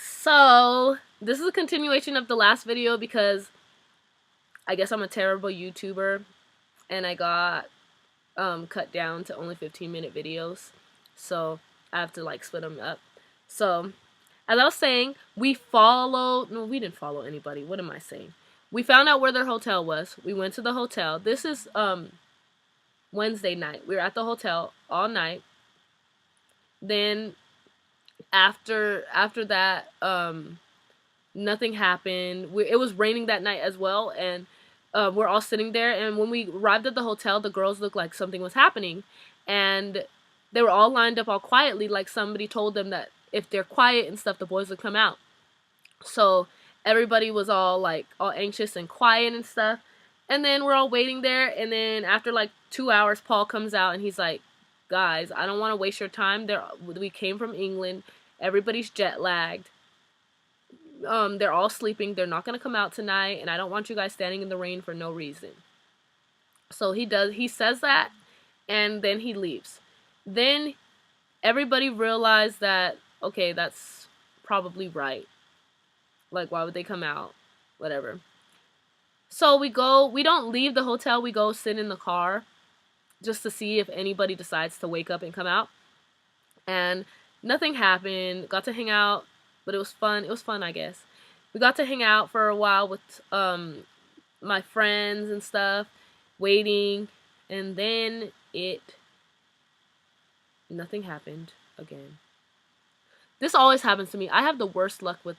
So, this is a continuation of the last video because I guess I'm a terrible YouTuber and I got cut down to only 15-minute videos. So, I have to like split them up. So, as I was saying, we didn't follow anybody. What am I saying? We found out where their hotel was. We went to the hotel. This is Wednesday night. We were at the hotel all night. Then after that, nothing happened. It was raining that night as well, and we're all sitting there. And when we arrived at the hotel, the girls looked like something was happening, and they were all lined up all quietly, like somebody told them that if they're quiet and stuff, the boys would come out. So everybody was all anxious and quiet and stuff. And then we're all waiting there, and then after like 2 hours, Paul comes out and he's like, "Guys, I don't want to waste your time. We came from England. Everybody's jet lagged. They're all sleeping. They're not gonna come out tonight, and I don't want you guys standing in the rain for no reason." So he says that, and then he leaves. Then everybody realized that, okay, that's probably right. Like, why would they come out? Whatever. So we don't leave the hotel, we go sit in the car just to see if anybody decides to wake up and come out. And nothing happened. Got to hang out, but it was fun. It was fun, I guess. We got to hang out for a while with my friends and stuff, waiting, and then nothing happened again. This always happens to me. I have the worst luck with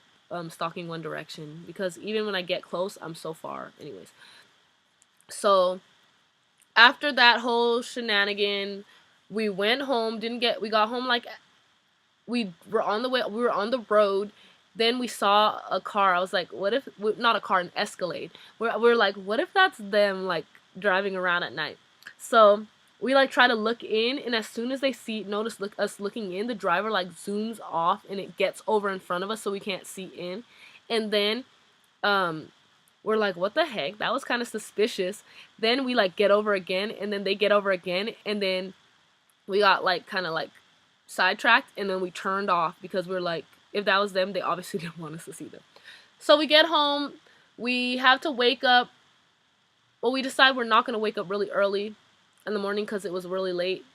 stalking One Direction, because even when I get close, I'm so far. Anyways, so after that whole shenanigan, we went home. We got home like we were on the road. Then we saw a car. I was like, what if, not a car, an Escalade. We're like, what if that's them like driving around at night? So we like try to look in, and as soon as they notice us looking in, the driver like zooms off and it gets over in front of us so we can't see in. And then we're like, what the heck? That was kind of suspicious. Then we like get over again, and then they get over again, and then we got like kind of like sidetracked, and then we turned off because we're like, if that was them, they obviously didn't want us to see them. So we get home, we have to wake up. Well, we decide we're not going to wake up really early in the morning because it was really late,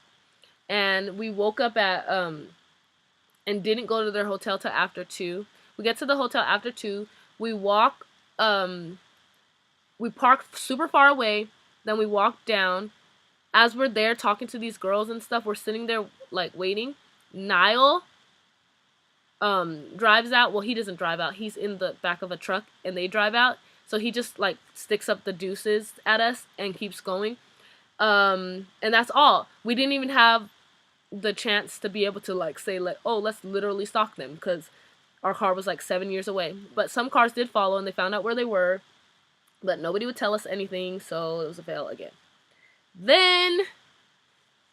and we woke up at and didn't go to their hotel till after 2. We get to the hotel after 2. We walk we park super far away, then we walk down. As we're there talking to these girls and stuff, we're sitting there like waiting. Niall drives out. Well, he doesn't drive out, he's in the back of a truck, and they drive out. So he just like sticks up the deuces at us and keeps going. And that's all. We didn't even have the chance to be able to like say like, oh, let's literally stalk them, because our car was like 7 years away. But some cars did follow, and they found out where they were, but nobody would tell us anything, so it was a fail again. Then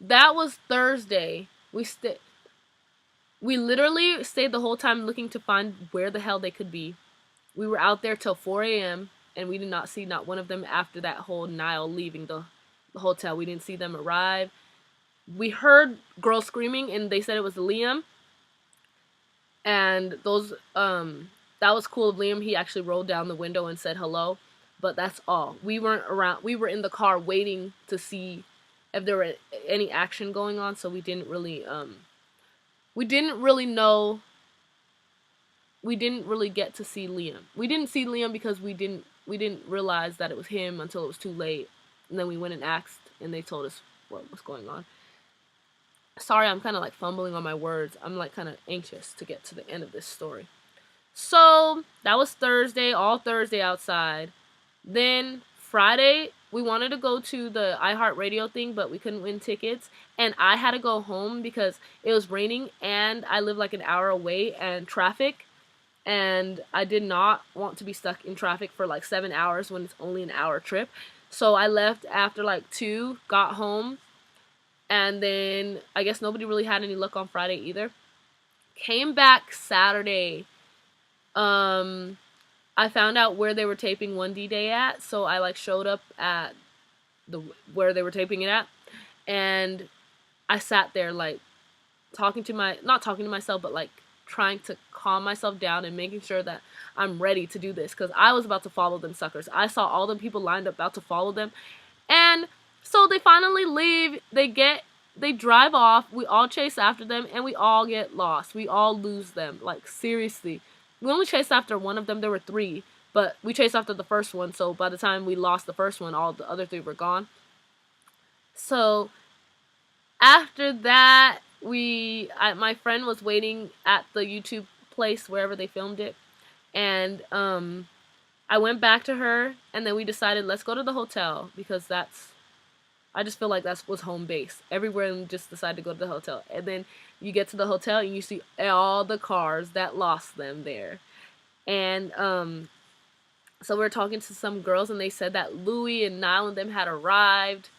that was Thursday. We literally stayed the whole time looking to find where the hell they could be. We were out there till 4 a.m. and we did not see not one of them after that whole Niall leaving the hotel. We didn't see them arrive. We heard girls screaming, and they said it was Liam. And those that was cool of Liam. He actually rolled down the window and said hello, but that's all. We weren't around. We were in the car waiting to see if there were any action going on, so we didn't really know. We didn't really get to see Liam. We didn't see Liam because we didn't realize that it was him until it was too late. And then we went and asked, and they told us what was going on. Sorry, I'm kind of like fumbling on my words. I'm like kind of anxious to get to the end of this story. So that was Thursday, all Thursday outside. Then Friday, we wanted to go to the iHeartRadio thing, but we couldn't win tickets. And I had to go home because it was raining, and I live like an hour away, and traffic. And I did not want to be stuck in traffic for like 7 hours when it's only an hour trip. So I left after like 2, got home, and then I guess nobody really had any luck on Friday either. Came back Saturday. I found out where they were taping 1D Day at, so I like showed up at where they were taping it at, and I sat there like not talking to myself, but like trying to calm myself down and making sure that I'm ready to do this, because I was about to follow them suckers. I saw all the people lined up about to follow them, and so they finally leave. They drive off. We all chase after them, and we all get lost. We all lose them. Like, seriously. We only chased after one of them. There were 3, but we chased after the first one, so by the time we lost the first one, all the other 3 were gone. So after that, my friend was waiting at the YouTube place wherever they filmed it, and I went back to her, and then we decided, let's go to the hotel, because I just feel like that was home base. Everywhere, and just decided to go to the hotel. And then you get to the hotel and you see all the cars that lost them there. And so we're talking to some girls, and they said that Louie and Niall and them had arrived,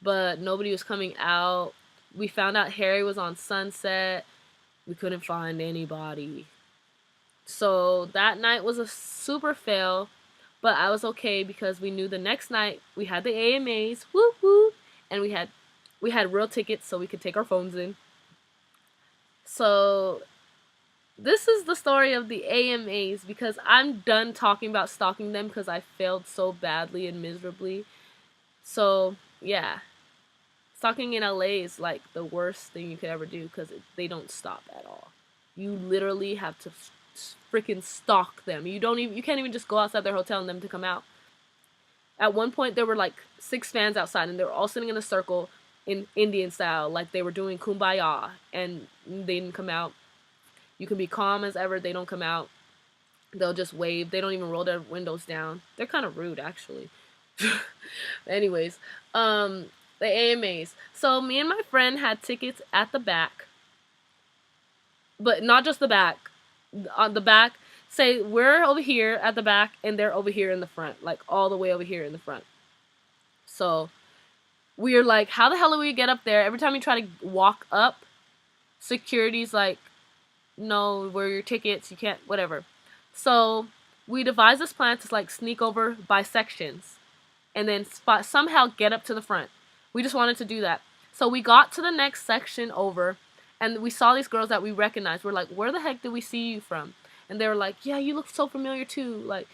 but nobody was coming out. We found out Harry was on Sunset. We couldn't find anybody. So that night was a super fail, but I was okay because we knew the next night we had the AMAs, whoop whoop, and we had real tickets so we could take our phones in. So this is the story of the AMAs, because I'm done talking about stalking them because I failed so badly and miserably. So yeah, stalking in LA is like the worst thing you could ever do because they don't stop at all. You literally have to freaking stalk them. You can't even just go outside their hotel and them to come out. At one point there were like 6 fans outside, and they were all sitting in a circle in Indian style, like they were doing kumbaya, and they didn't come out. You can be calm as ever, they don't come out. They'll just wave. They don't even roll their windows down. They're kind of rude, actually. Anyways, the AMAs. So me and my friend had tickets at the back, but not just the back. On the back, say we're over here at the back and they're over here in the front, like all the way over here in the front. So we're like, how the hell do we get up there? Every time you try to walk up, security's like, no, where are your tickets? You can't, whatever. So we devised this plan to like sneak over by sections and then somehow get up to the front. We just wanted to do that. So we got to the next section over, and we saw these girls that we recognized. We're like, where the heck did we see you from? And they were like, yeah, you look so familiar too. Like,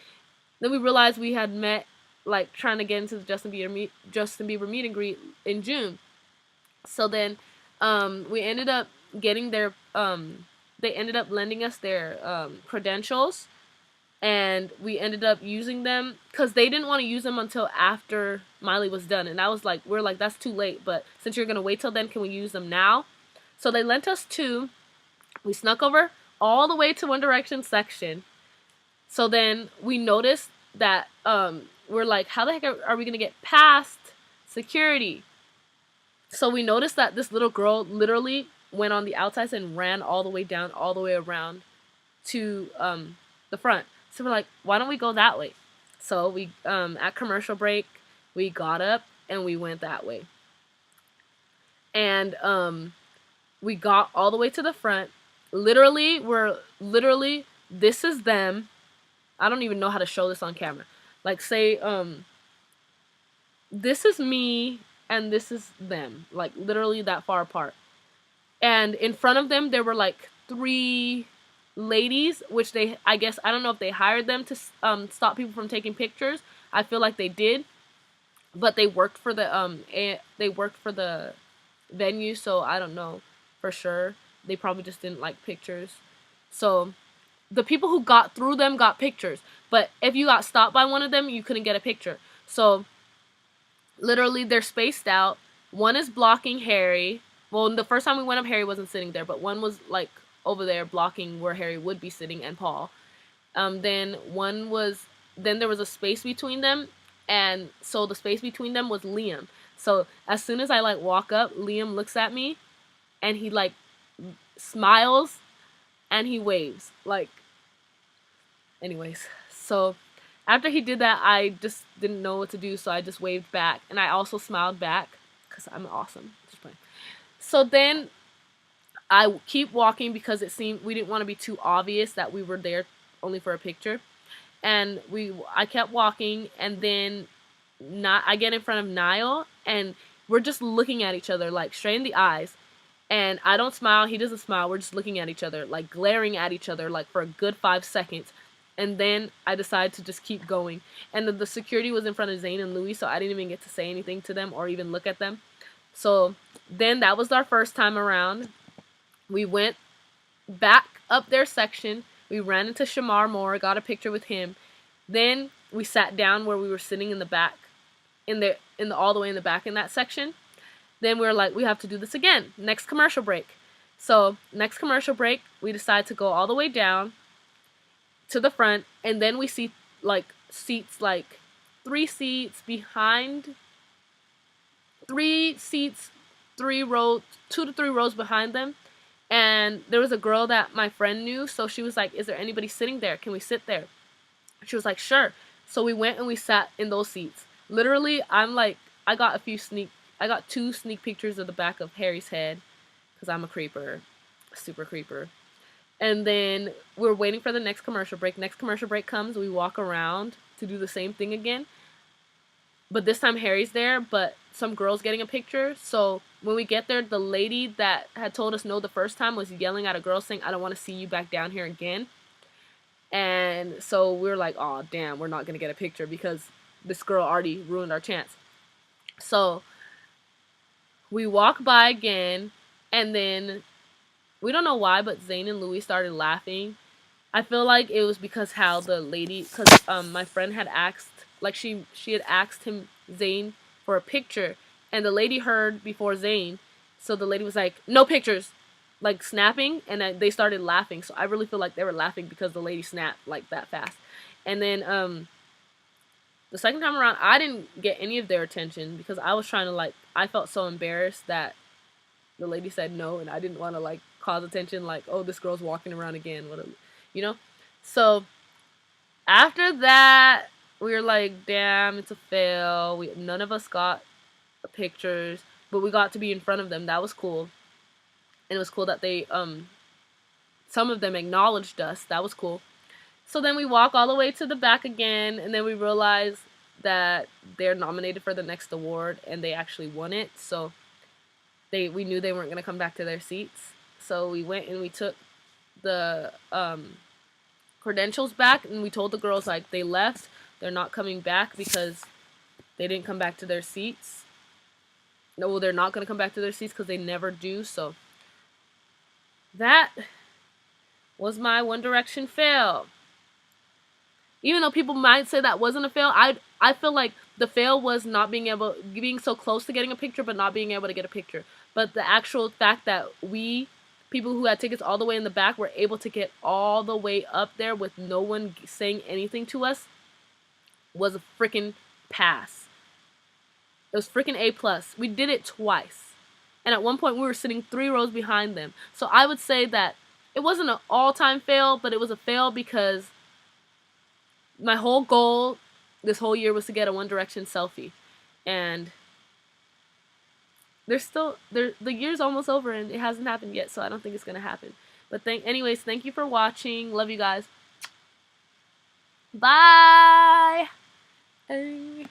then we realized we had met, like, trying to get into the Justin Bieber meet and greet in June. So then we ended up getting their, they ended up lending us their credentials, and we ended up using them because they didn't want to use them until after Miley was done. And I was like, we're like, that's too late, but since you're going to wait till then, can we use them now? So they lent us 2. We snuck over all the way to One Direction section. So then we noticed that we're like, how the heck are we going to get past security? So we noticed that this little girl literally went on the outsides and ran all the way down, all the way around to the front. So we're like, why don't we go that way? So we, at commercial break, we got up and we went that way. And we got all the way to the front. Literally, this is them. I don't even know how to show this on camera. Like, say, this is me and this is them. Like, literally that far apart. And in front of them, there were like 3 ladies, which I guess, I don't know if they hired them to stop people from taking pictures. I feel like they did. But they worked for the, venue, so I don't know for sure. They probably just didn't like pictures. So the people who got through them got pictures, but if you got stopped by one of them, you couldn't get a picture. So literally they're spaced out. One is blocking Harry. Well, the first time we went up, Harry wasn't sitting there, but one was like over there blocking where Harry would be sitting, and Paul. Then there was a space between them, and so the space between them was Liam. So as soon as I like walk up, Liam looks at me and he like smiles and he waves. Like, anyways, so after he did that, I just didn't know what to do, so I just waved back, and I also smiled back because I'm awesome. Just playing. So then I keep walking because it seemed we didn't want to be too obvious that we were there only for a picture, and I kept walking, and then I get in front of Niall, and we're just looking at each other like straight in the eyes, And I don't smile, he doesn't smile, we're just looking at each other, like glaring at each other like for a good 5 seconds. And then I decided to just keep going. And the security was in front of Zane and Louis, so I didn't even get to say anything to them or even look at them. So then that was our first time around. We went back up their section. We ran into Shamar Moore, got a picture with him. Then we sat down where we were sitting in the back, in the all the way in the back in that section. Then we were like, we have to do this again. Next commercial break. So next commercial break, we decide to go all the way down to the front, and then we see like seats, like 3 seats behind, 3 seats, 3 rows, 2 to 3 rows behind them. And there was a girl that my friend knew, so she was like, is there anybody sitting there? Can we sit there? She was like, sure. So we went and we sat in those seats. Literally, I'm like, I got 2 sneak pictures of the back of Harry's head, because I'm a creeper, super creeper. And then we're waiting for the next commercial break. Next commercial break comes, we walk around to do the same thing again. But this time Harry's there, but some girl's getting a picture. So when we get there, the lady that had told us no the first time was yelling at a girl saying, I don't want to see you back down here again. And so we were like, oh, damn, we're not going to get a picture because this girl already ruined our chance. So we walk by again, and then we don't know why, but Zane and Louis started laughing. I feel like it was because how the lady, because my friend had asked, like she had asked him, Zane, for a picture, and the lady heard before Zane, so the lady was like, no pictures, like snapping, and they started laughing. So I really feel like they were laughing because the lady snapped like that fast. And then the second time around, I didn't get any of their attention because I was trying to, like, I felt so embarrassed that the lady said no, and I didn't want to, like, cause attention, like, oh, this girl's walking around again, whatever, you know? So after that, we were like, damn, it's a fail. None of us got pictures, but we got to be in front of them. That was cool. And it was cool that they, some of them acknowledged us. That was cool. So then we walk all the way to the back again, and then we realize that they're nominated for the next award, and they actually won it. So we knew they weren't going to come back to their seats. So we went and we took the credentials back, and we told the girls, like, they left. They're not coming back because they didn't come back to their seats. No, they're not going to come back to their seats because they never do. So that was my One Direction fail. Even though people might say that wasn't a fail, I feel like the fail was not being so close to getting a picture, but not being able to get a picture. But the actual fact that we, people who had tickets all the way in the back, were able to get all the way up there with no one saying anything to us was a freaking pass. It was freaking A+. We did it twice. And at one point we were sitting 3 rows behind them. So I would say that it wasn't an all-time fail, but it was a fail because my whole goal this whole year was to get a One Direction selfie. And the year's almost over and it hasn't happened yet, so I don't think it's gonna happen. But anyways, thank you for watching. Love you guys. Bye.